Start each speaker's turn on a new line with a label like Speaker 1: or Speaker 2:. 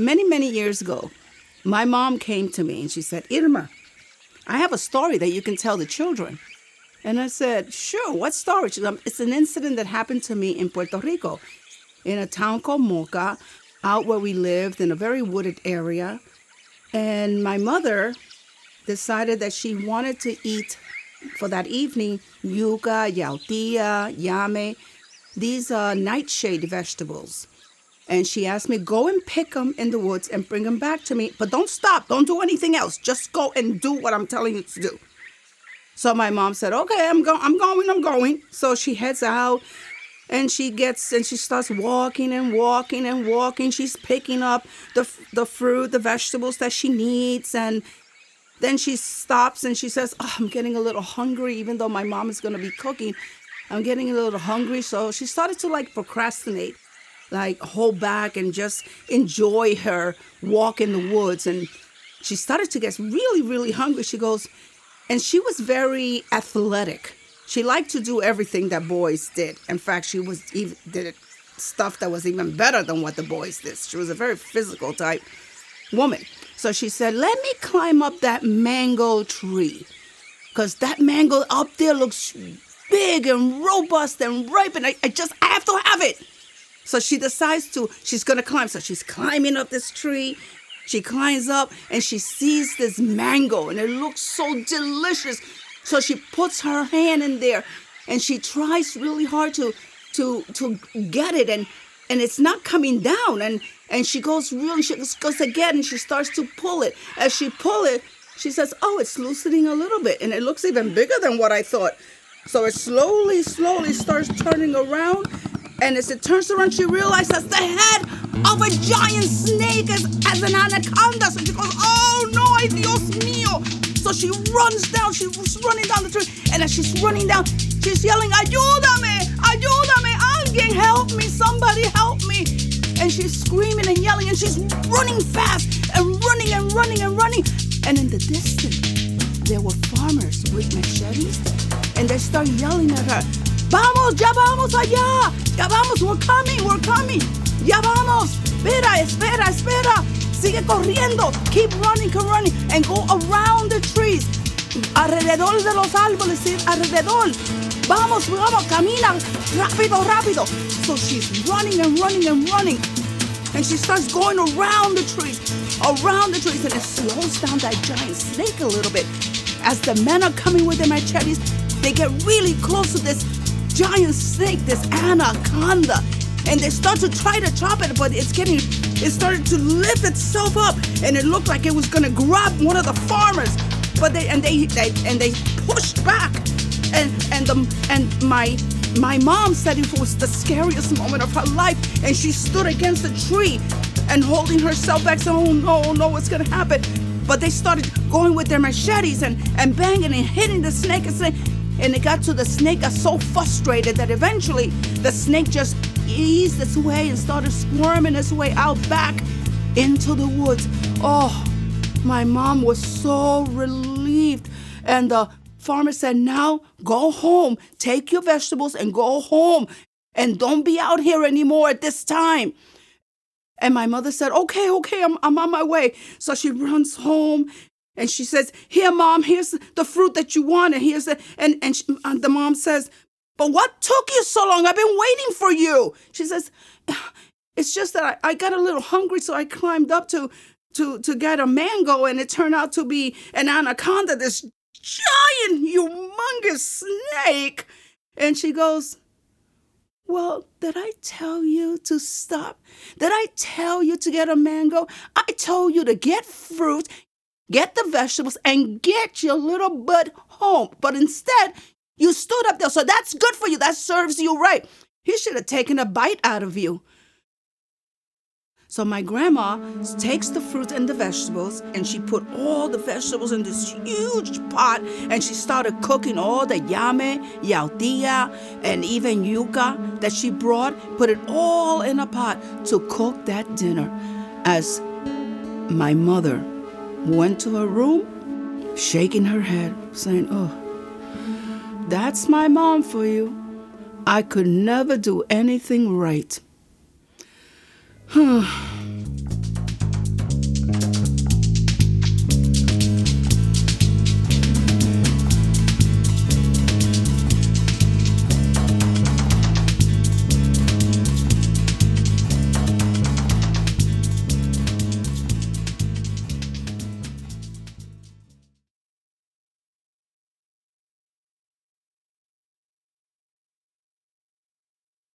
Speaker 1: Many, many years ago, my mom came to me and she said, Irma, I have a story that you can tell the children. And I said, sure, what story? She said, it's an incident that happened to me in Puerto Rico, in a town called Moca, out where we lived in a very wooded area. And my mother decided that she wanted to eat for that evening yuca, yautía, llame, these nightshade vegetables. And she asked me, go and pick them in the woods and bring them back to me. But don't stop. Don't do anything else. Just go and do what I'm telling you to do. So my mom said, okay, I'm going. So she heads out and she starts walking and walking and walking. She's picking up the fruit, the vegetables that she needs. And then she stops and she says, oh, I'm getting a little hungry, even though my mom is going to be cooking. I'm getting a little hungry. So she started to procrastinate, hold back and just enjoy her walk in the woods. And she started to get really, really hungry. She goes, and she was very athletic. She liked to do everything that boys did. In fact, she did stuff that was even better than what the boys did. She was a very physical type woman. So she said, let me climb up that mango tree, because that mango up there looks big and robust and ripe, and I have to have it. So she decides she's going to climb. So she's climbing up this tree. She climbs up and she sees this mango and it looks so delicious. So she puts her hand in there and she tries really hard to get it, and it's not coming down. And she goes again and she starts to pull it. As she pull it, she says, oh, it's loosening a little bit and it looks even bigger than what I thought. So it slowly starts turning around. And as it turns around, she realizes the head of a giant snake as an anaconda. So she goes, oh no, ay Dios mío. So she runs down, she's running down the tree. And as she's running down, she's yelling, ayúdame, ayúdame, alguien help me, somebody help me. And she's screaming and yelling and she's running fast and running and running and running. And in the distance, there were farmers with machetes and they start yelling at her, vamos, ya vamos allá, ya vamos, we're coming, ya vamos, espera, sigue corriendo, keep running, and go around the trees, alrededor de los árboles, ¿sí? Alrededor, vamos, camina, rápido. So she's running, and she starts going around the trees, and it slows down that giant snake a little bit. As the men are coming with their machetes, they get really close to this giant snake, this anaconda, and they start to try to chop it, but it started to lift itself up, and it looked like it was gonna grab one of the farmers, but they pushed back, and my mom said it was the scariest moment of her life, and she stood against the tree and holding herself back, saying, oh no, what's gonna happen? But they started going with their machetes and banging and hitting the snake and it got to the snake, got so frustrated that eventually the snake just eased its way and started squirming its way out back into the woods. Oh, my mom was so relieved. And the farmer said, now go home, take your vegetables and go home and don't be out here anymore at this time. And my mother said, okay, I'm on my way. So she runs home. And she says, here, Mom, here's the fruit that you want. And the mom says, but what took you so long? I've been waiting for you. She says, it's just that I got a little hungry, so I climbed up to get a mango, and it turned out to be an anaconda, this giant, humongous snake. And she goes, well, did I tell you to stop? Did I tell you to get a mango? I told you to get fruit, get the vegetables, and get your little butt home. But instead, you stood up there. So that's good for you. That serves you right. He should have taken a bite out of you. So my grandma takes the fruit and the vegetables, and she put all the vegetables in this huge pot, and she started cooking all the llame, yautía, and even yuca that she brought, put it all in a pot to cook that dinner. As my mother went to her room, shaking her head, saying, oh, that's my mom for you. I could never do anything right.